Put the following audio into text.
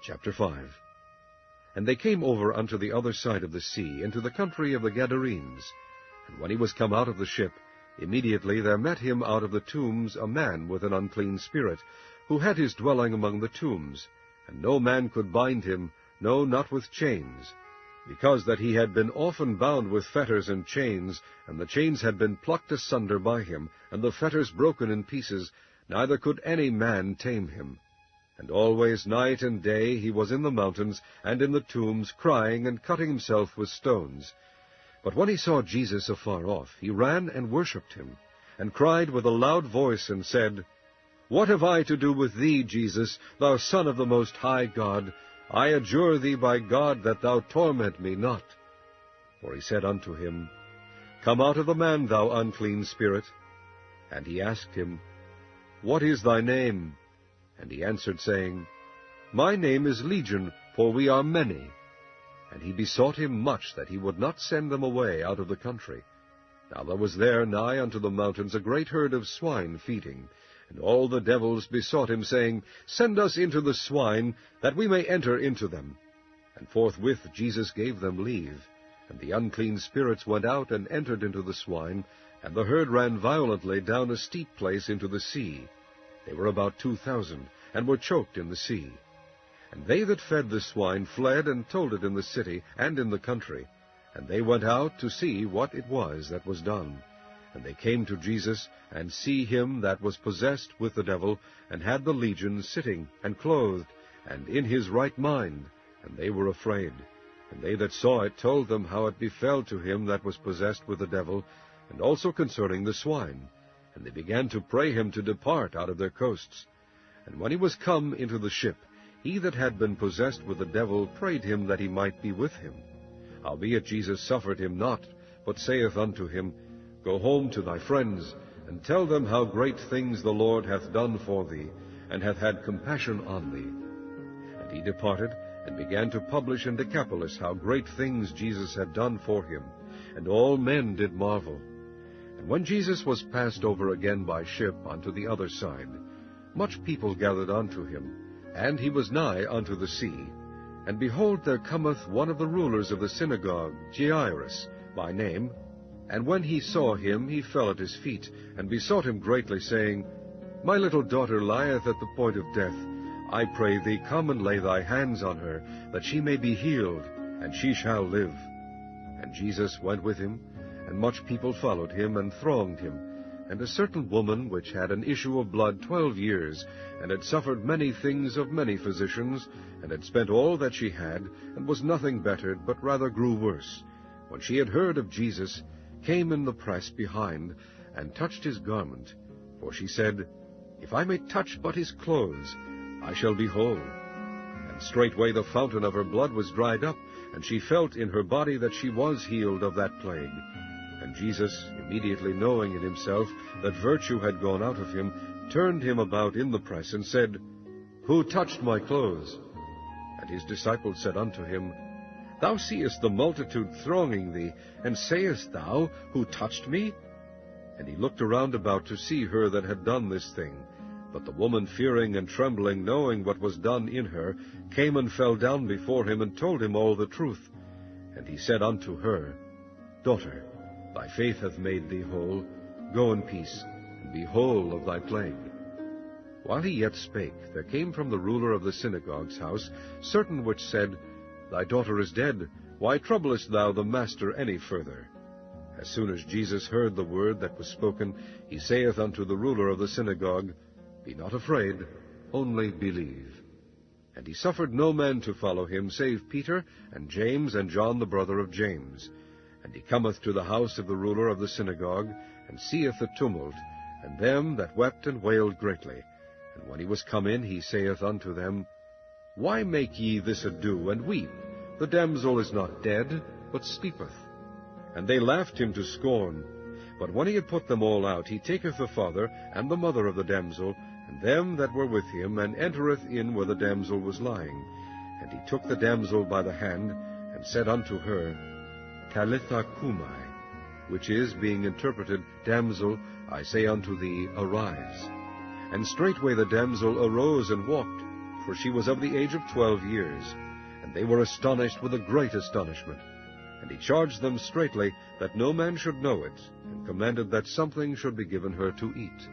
Chapter 5. And they came over unto the other side of the sea, into the country of the Gadarenes. And when he was come out of the ship, immediately there met him out of the tombs a man with an unclean spirit, who had his dwelling among the tombs, and no man could bind him, no, not with chains, because that he had been often bound with fetters and chains, and the chains had been plucked asunder by him, and the fetters broken in pieces, neither could any man tame him. And always night and day he was in the mountains and in the tombs, crying and cutting himself with stones. But when he saw Jesus afar off, he ran and worshipped him, and cried with a loud voice, and said, What have I to do with thee, Jesus, thou Son of the Most High God? I adjure thee by God that thou torment me not. For he said unto him, Come out of the man, thou unclean spirit. And he asked him, What is thy name? And he answered, saying, My name is Legion, for we are many. And he besought him much that he would not send them away out of the country. Now there was there nigh unto the mountains a great herd of swine feeding. And all the devils besought him, saying, Send us into the swine, that we may enter into them. And forthwith Jesus gave them leave. And the unclean spirits went out and entered into the swine, and the herd ran violently down a steep place into the sea. They were about 2,000, and were choked in the sea. And they that fed the swine fled, and told it in the city and in the country. And they went out to see what it was that was done. And they came to Jesus, and see him that was possessed with the devil, and had the legion, sitting, and clothed, and in his right mind. And they were afraid. And they that saw it told them how it befell to him that was possessed with the devil, and also concerning the swine. And they began to pray him to depart out of their coasts. And when he was come into the ship, he that had been possessed with the devil prayed him that he might be with him. Howbeit Jesus suffered him not, but saith unto him, Go home to thy friends, and tell them how great things the Lord hath done for thee, and hath had compassion on thee. And he departed, and began to publish in Decapolis how great things Jesus had done for him, and all men did marvel. And when Jesus was passed over again by ship unto the other side, much people gathered unto him, and he was nigh unto the sea. And behold, there cometh one of the rulers of the synagogue, Jairus by name. And when he saw him, he fell at his feet, and besought him greatly, saying, My little daughter lieth at the point of death. I pray thee, come and lay thy hands on her, that she may be healed, and she shall live. And Jesus went with him, and much people followed him, and thronged him. And a certain woman, which had an issue of blood 12 years, and had suffered many things of many physicians, and had spent all that she had, and was nothing bettered, but rather grew worse, when she had heard of Jesus, came in the press behind, and touched his garment. For she said, If I may touch but his clothes, I shall be whole. And straightway the fountain of her blood was dried up, and she felt in her body that she was healed of that plague. And Jesus, immediately knowing in himself that virtue had gone out of him, turned him about in the press, and said, Who touched my clothes? And his disciples said unto him, Thou seest the multitude thronging thee, and sayest thou, Who touched me? And he looked around about to see her that had done this thing. But the woman, fearing and trembling, knowing what was done in her, came and fell down before him, and told him all the truth. And he said unto her, Daughter, thy faith hath made thee whole. Go in peace, and be whole of thy plague. While he yet spake, there came from the ruler of the synagogue's house certain which said, Thy daughter is dead. Why troublest thou the master any further? As soon as Jesus heard the word that was spoken, he saith unto the ruler of the synagogue, Be not afraid, only believe. And he suffered no man to follow him, save Peter, and James, and John the brother of James. And he cometh to the house of the ruler of the synagogue, and seeth the tumult, and them that wept and wailed greatly. And when he was come in, he saith unto them, Why make ye this ado, and weep? The damsel is not dead, but sleepeth. And they laughed him to scorn. But when he had put them all out, he taketh the father and the mother of the damsel, and them that were with him, and entereth in where the damsel was lying. And he took the damsel by the hand, and said unto her, Talitha cumi, which is, being interpreted, Damsel, I say unto thee, arise. And straightway the damsel arose and walked, for she was of the age of 12 years. And they were astonished with a great astonishment. And he charged them straitly that no man should know it, and commanded that something should be given her to eat.